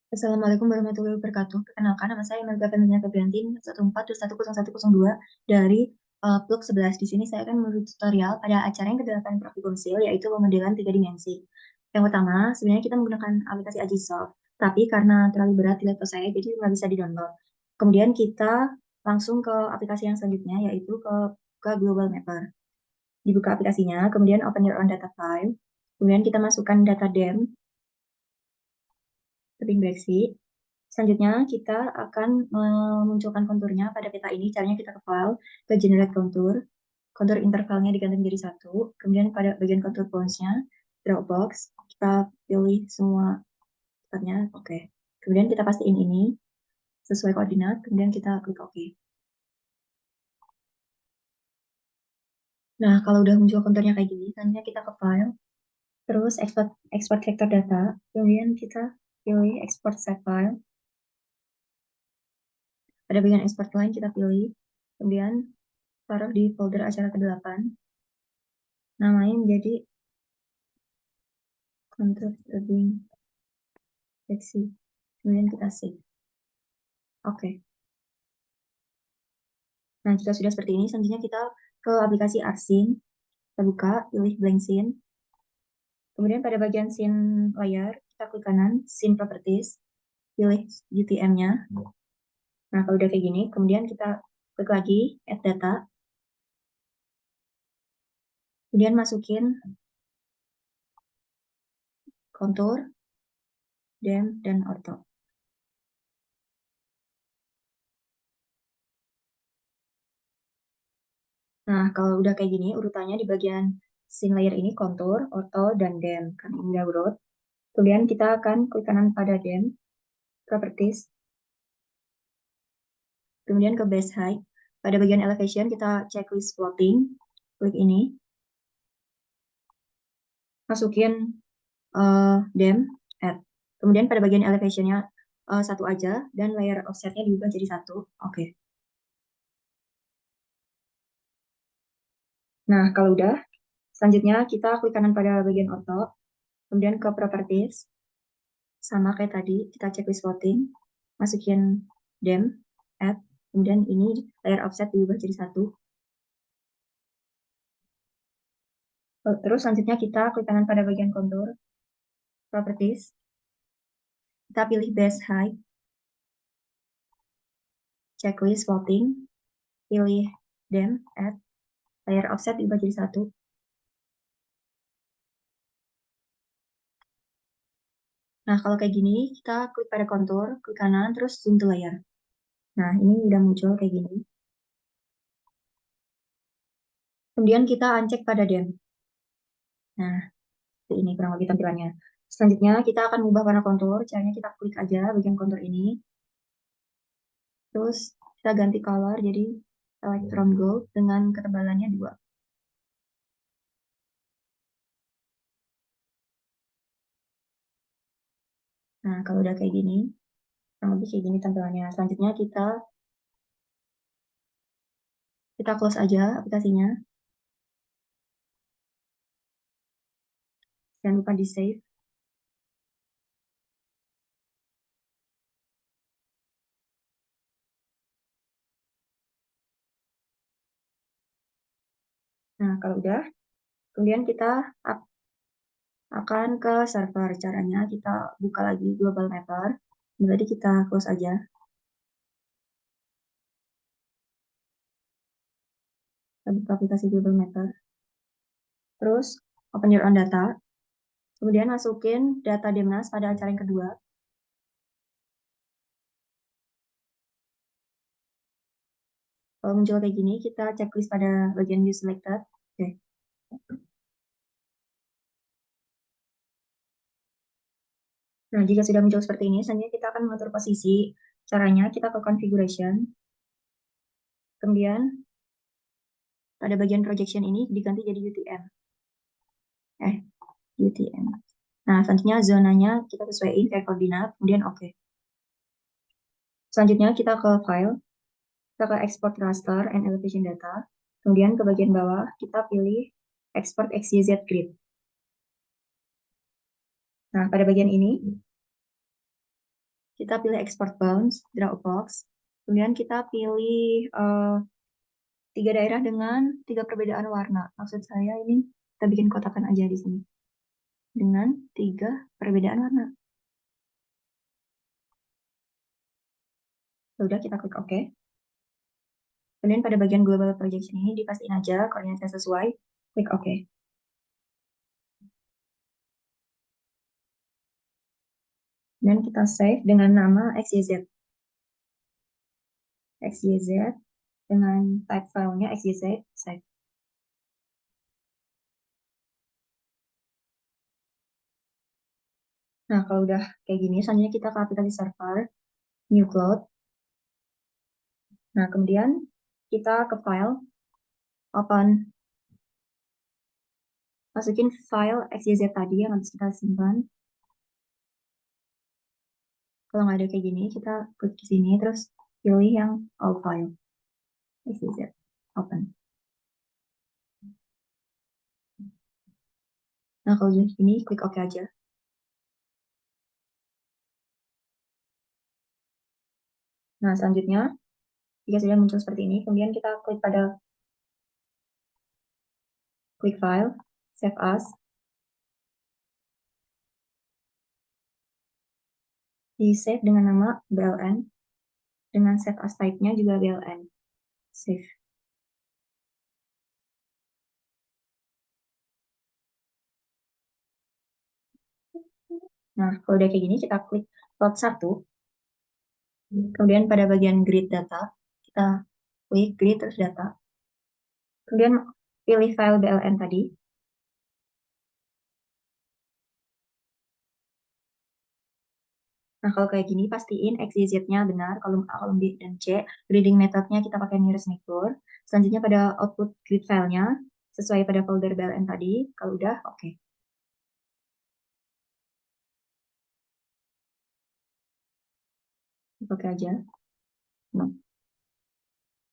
Assalamualaikum warahmatullahi wabarakatuh. Perkenalkan, nama saya Melga Febriana Febriantin, 14210102 dari Plug 11. Di sini saya akan memberi tutorial pada acara yang kedelapan Praktikumsil, yaitu pemodelan 3 dimensi. Yang pertama, sebenarnya kita menggunakan aplikasi Agisoft, tapi karena terlalu berat di laptop saya, jadi nggak bisa di-download. Kemudian kita langsung ke aplikasi yang selanjutnya, yaitu ke Global Mapper. Dibuka aplikasinya, kemudian open your own data file, kemudian kita masukkan data DEM, tebing breksi. Selanjutnya, kita akan memunculkan konturnya pada peta ini. Caranya kita ke file, ke generate kontur. Kontur intervalnya diganti menjadi 1. Kemudian pada bagian kontur bounce-nya, Dropbox, kita pilih semua tempatnya. Oke. Kemudian kita pastiin ini sesuai koordinat. Kemudian kita klik OK. Nah, kalau udah muncul konturnya kayak gini, selanjutnya kita ke file, terus export vector data. Kemudian kita pilih export set file. Pada bagian export line kita pilih. Kemudian taruh di folder acara ke-8. Namanya menjadi kontur tebing breksi. Kemudian kita save. Oke. Nah, jika sudah seperti ini, selanjutnya kita ke aplikasi Arcsyn. Kita buka, pilih blank scene. Kemudian pada bagian scene layar, kita klik kanan, scene properties. Pilih UTM-nya. Nah, kalau udah kayak gini, kemudian kita klik lagi, add data. Kemudian masukin kontur, DEM, dan ortho. Nah, kalau udah kayak gini, urutannya di bagian scene layer ini kontur, ortho, dan DEM. Kan ini udah urut. Kemudian kita akan klik kanan pada DEM, properties, kemudian ke base height. Pada bagian elevation kita checklist floating, klik ini, masukin DEM, add. Kemudian pada bagian elevationnya satu aja, dan layer offsetnya diubah jadi 1. Oke. Nah, kalau udah, selanjutnya kita klik kanan pada bagian ortho, kemudian ke properties, sama kayak tadi, kita checklist floating, masukin DEM, add, kemudian ini layer offset diubah jadi 1. Terus selanjutnya kita klik kanan pada bagian kontur, properties, kita pilih base height, checklist floating, pilih DEM, add, layer offset diubah jadi 1. Nah, kalau kayak gini, kita klik pada kontur, klik kanan, terus zoom to layer. Nah, ini udah muncul kayak gini. Kemudian kita uncheck pada DEM. Nah, ini kurang lebih tampilannya. Selanjutnya, kita akan mengubah warna kontur. Caranya kita klik aja bagian kontur ini. Terus kita ganti color jadi electron gold dengan ketebalannya 2. Nah, kalau udah kayak gini, kurang lebih kayak gini tampilannya. Selanjutnya kita close aja aplikasinya. Jangan lupa di save. Nah, kalau udah, kemudian kita akan ke server. Caranya kita buka lagi Global Mapper. Jadi kita close aja. Kita buka aplikasi Global Mapper. Terus open your own data. Kemudian masukin data Demnas pada acara yang kedua. Kalau muncul kayak gini, kita checklist pada bagian view selected. Oke. Nah, jika sudah muncul seperti ini, selanjutnya kita akan mengatur posisi. Caranya kita ke configuration. Kemudian pada bagian projection ini diganti jadi UTM. UTM. Nah, selanjutnya zonanya kita sesuaiin kayak koordinat, kemudian oke. Selanjutnya kita ke file, kita ke export raster and elevation data. Kemudian ke bagian bawah, kita pilih export XYZ grid. Nah, pada bagian ini, Kita pilih export bounds, Dropbox. Kemudian kita pilih 3 daerah dengan 3 perbedaan warna. Maksud saya ini kita bikin kotakan aja di sini. Dengan 3 perbedaan warna. Udah, kita klik OK. Kemudian pada bagian global projection ini dipastiin aja koordinatnya sesuai. Klik OK. Dan kita save dengan nama XYZ. XYZ dengan type filenya XYZ, save. Nah, kalau udah kayak gini, selanjutnya kita ke aplikasi server, new cloud. Nah, kemudian kita ke file, open, masukin file XYZ tadi yang habis kita simpan. Kalau nggak ada kayak gini, kita klik di sini, terus pilih yang all file, XYZ, open. Nah, kalau udah gini, klik OK aja. Nah, selanjutnya, jika sudah muncul seperti ini, kemudian kita klik pada klik file, save as, di save dengan nama BLN, dengan save as type-nya juga BLN, save. Nah, kalau udah kayak gini, kita klik plot 1, kemudian pada bagian grid data, kita klik grid terus data, kemudian pilih file BLN tadi. Nah, kalau kayak gini, pastiin X, Y, Z-nya benar, kolom A, kolom B, dan C. Grading methodnya kita pakai nearest neighbor. Selanjutnya pada output grid filenya, sesuai pada folder BLN tadi. Kalau udah, oke. Oke aja. Nah,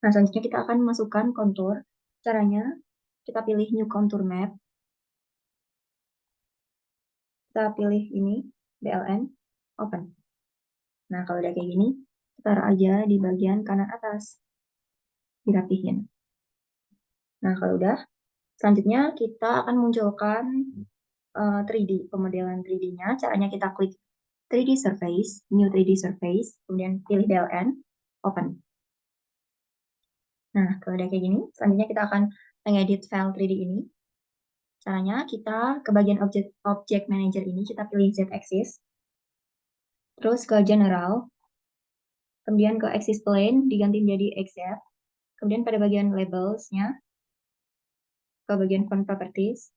selanjutnya kita akan masukkan kontur. Caranya, kita pilih new contour map. Kita pilih ini, BLN, open. Nah, kalau udah kayak gini, taruh aja di bagian kanan atas. Dirapihin. Nah, kalau udah, selanjutnya kita akan munculkan 3D, pemodelan 3D-nya. Caranya kita klik 3D Surface, New 3D Surface, kemudian pilih BLN, Open. Nah, kalau udah kayak gini, selanjutnya kita akan mengedit file 3D ini. Caranya kita ke bagian Object Manager ini, kita pilih Z-Axis, terus ke General, kemudian ke Axis Plane, diganti menjadi XZ, kemudian pada bagian Labels-nya, ke bagian Font Properties,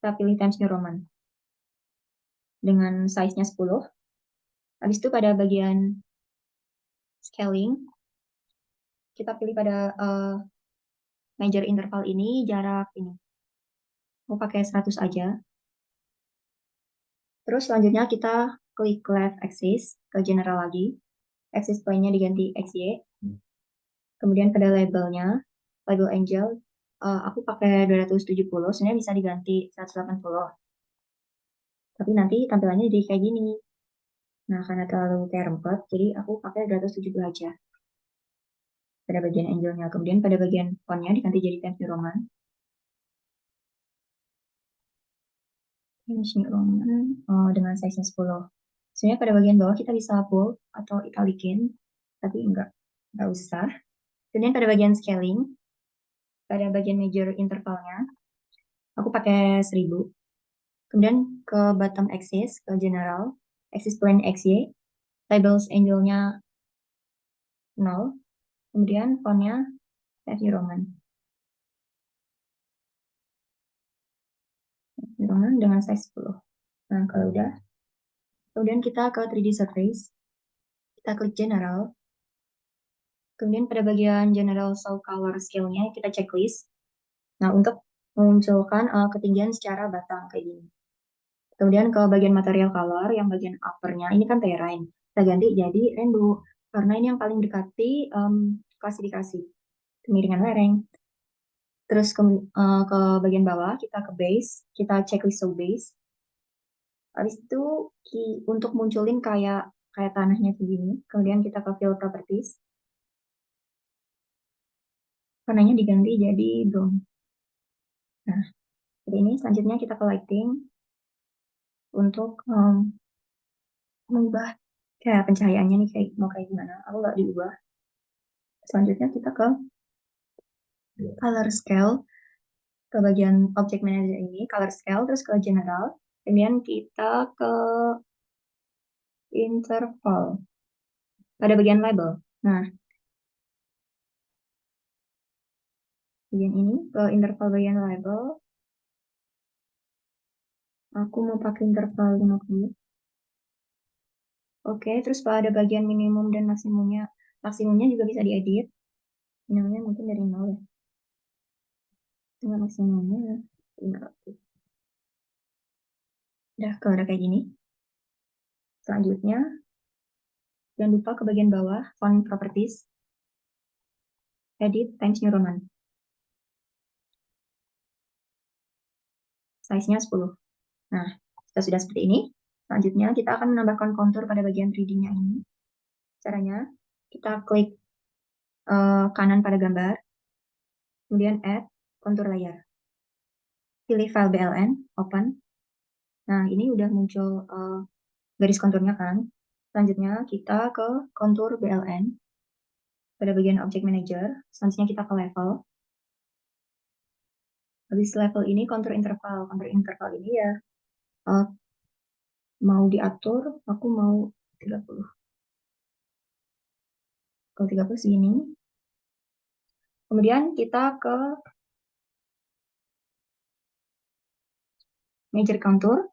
kita pilih Times New Roman dengan size-nya 10. Habis itu pada bagian Scaling, kita pilih pada major interval ini jarak ini. Mau pakai 100 aja. Terus selanjutnya kita klik left axis ke general lagi. Axis plane-nya diganti XY. Kemudian pada labelnya, label angel, aku pakai 270, sebenarnya bisa diganti 180. Tapi nanti tampilannya jadi kayak gini. Nah, karena terlalu kayak rempet, jadi aku pakai 270 aja. Pada bagian angelnya. Kemudian pada bagian font-nya diganti jadi Times New Roman. Times New Roman dengan size-nya 10. Sebenarnya pada bagian bawah kita bisa bold atau italikin, tapi enggak usah. Kemudian pada bagian scaling, pada bagian major intervalnya, aku pakai 1000. Kemudian ke bottom axis, ke general, axis plane XY, labels angle-nya 0, kemudian font-nya Times New Roman. Times New Roman dengan size 10. Nah, kalau udah, kemudian kita ke 3D surface, kita klik general, kemudian pada bagian general show color scale-nya kita checklist. Nah, untuk memunculkan ketinggian secara batang kayak gini. Kemudian ke bagian material color, yang bagian uppernya ini kan terrain. Kita ganti jadi rainbow, karena ini yang paling dekati klasifikasi kemiringan lereng. Terus ke bagian bawah, kita ke base, kita checklist show base. Habis itu untuk munculin kayak kayak tanahnya begini, kemudian kita ke fill properties, warnanya diganti jadi brown. Nah, seperti ini. Selanjutnya kita ke lighting untuk mengubah kayak pencahayaannya nih kayak mau kayak gimana. Aku nggak diubah. Selanjutnya kita ke color scale, ke bagian object manager ini, color scale, terus ke general. Kemudian kita ke interval pada bagian label. Nah, bagian ini ke interval bagian label. Aku mau pakai interval 50. Oke, terus pada bagian minimum dan maksimumnya, maksimumnya juga bisa diedit. Minimumnya mungkin dari 0 ya. Dengan maksimumnya 500. Kalau udah kayak gini. Selanjutnya, jangan lupa ke bagian bawah, font properties, edit Times New Roman. Size-nya 10. Nah, kita sudah seperti ini. Selanjutnya, kita akan menambahkan kontur pada bagian 3D-nya ini. Caranya, kita klik kanan pada gambar, kemudian add kontur layer. Pilih file BLN, open. Nah, ini udah muncul garis konturnya kan. Selanjutnya, kita ke kontur BLN pada bagian Object Manager. Selanjutnya kita ke level. Habis level ini kontur interval. Kontur interval ini ya mau diatur, aku mau 30. Kalau 30 segini. Kemudian kita ke major contour.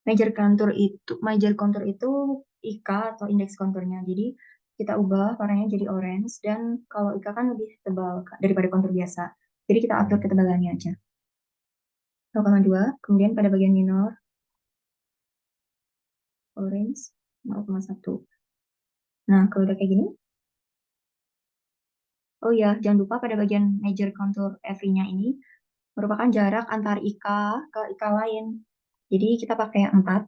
Major contour itu IK atau indeks konturnya. Jadi kita ubah warnanya jadi orange dan kalau IK kan lebih tebal daripada kontur biasa. Jadi kita atur ketebalannya aja. 0,2, kemudian pada bagian minor orange 0,1. Nah, kalau udah kayak gini, oh ya, jangan lupa pada bagian major contour every-nya ini merupakan jarak antar IK ke IK lain. Jadi kita pakai yang 4.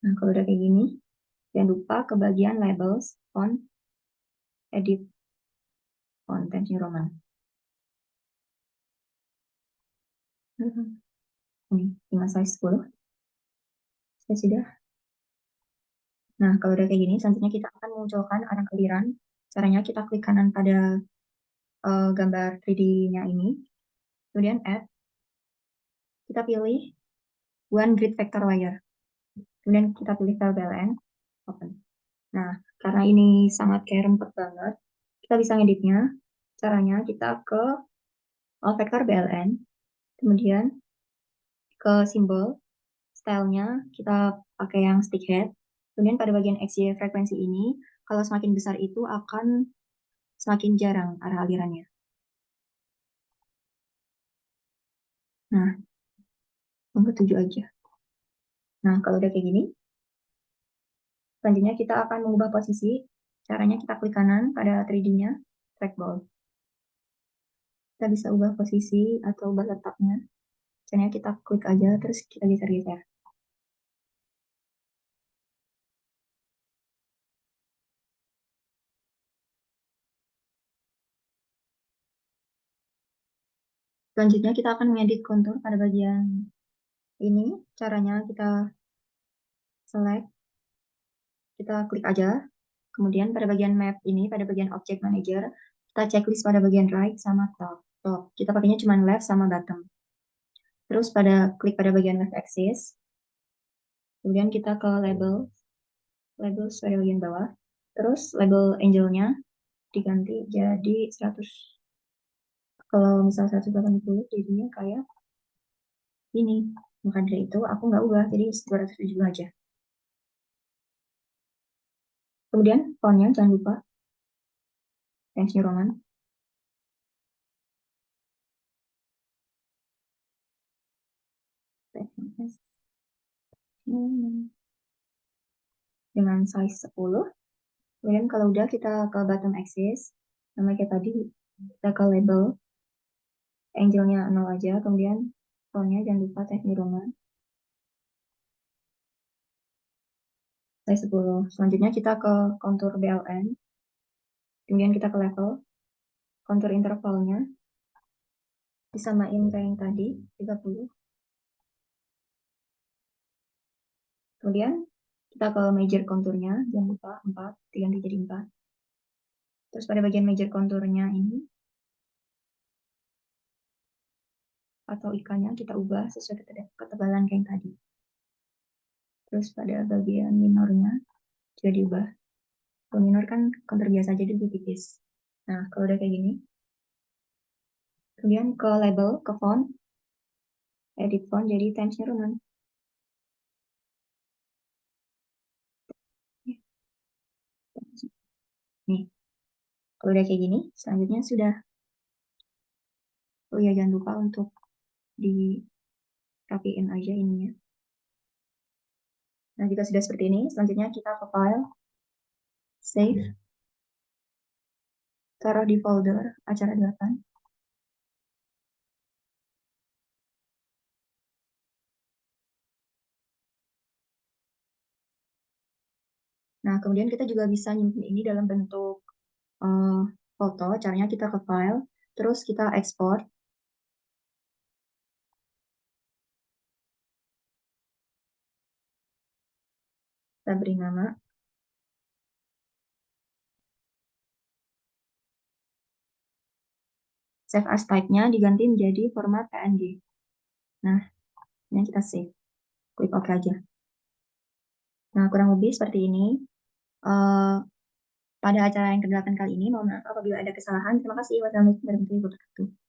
Nah, kalau udah kayak gini, jangan lupa ke bagian labels, font, edit font, Times New Roman. Ini, dengan size 10. Sudah. Nah, kalau udah kayak gini, selanjutnya kita akan munculkan arah aliran. Caranya kita klik kanan pada gambar 3D-nya ini. Kemudian add. Kita pilih one grid vector layer. Kemudian kita pilih file BLN. Open. Nah, karena ini sangat kayak rempet banget, kita bisa ngeditnya. Caranya kita ke vektor BLN. Kemudian ke simbol. Stylenya kita pakai yang stick head. Kemudian pada bagian XY frekuensi ini, kalau semakin besar itu akan semakin jarang arah alirannya. Nah, nomor 7 aja. Nah, kalau udah kayak gini, selanjutnya kita akan mengubah posisi. Caranya kita klik kanan pada 3D-nya, trackball. Kita bisa ubah posisi atau ubah letaknya. Caranya kita klik aja, terus kita geser-geser. Selanjutnya kita akan mengedit kontur pada bagian ini. Caranya kita select, kita klik aja. Kemudian pada bagian map ini, pada bagian object manager, kita checklist pada bagian right sama top. Kita pakainya cuma left sama bottom. Terus klik pada bagian left axis. Kemudian kita ke label pada bagian bawah. Terus label angelnya diganti jadi 100. Kalau misal 180 jadinya kayak ini. Maka dari itu aku nggak ubah, jadi 270 aja. Kemudian fontnya jangan lupa Times New Roman. Dengan size 10. Kemudian kalau udah kita ke bottom axis, sama kayak tadi, kita ke label, angelnya 0 aja, kemudian Soalnya jangan lupa Times New Roman. Size 10. Selanjutnya kita ke kontur BLN. Kemudian kita ke level. Kontur intervalnya disamain kayak yang tadi, 30. Kemudian kita ke major konturnya, jangan lupa 4, diganti jadi 4. Terus pada bagian major konturnya ini, atau ikannya kita ubah sesuai ketebalan kayak yang tadi. Terus pada bagian minornya juga diubah. Kalau minor kan kontur biasa jadi lebih tipis. Nah, kalau udah kayak gini, kemudian ke label, ke font, edit font jadi Times New Roman. Nih, kalau udah kayak gini, selanjutnya sudah. Oh ya, jangan lupa untuk dirapiin aja ininya. Nah, jika sudah seperti ini, selanjutnya kita ke file, save, taruh di folder acara 8. Nah, kemudian kita juga bisa nyimpen ini dalam bentuk foto. Caranya kita ke file, terus kita ekspor. Kita beri nama. Save as type-nya diganti menjadi format PNG. Nah, ini kita save. Klik OK aja. Nah, kurang lebih seperti ini. Eh, pada acara yang ke-8 kali ini, mohon maaf apabila ada kesalahan. Terima kasih. Wassalamualaikum warahmatullahi wabarakatuh.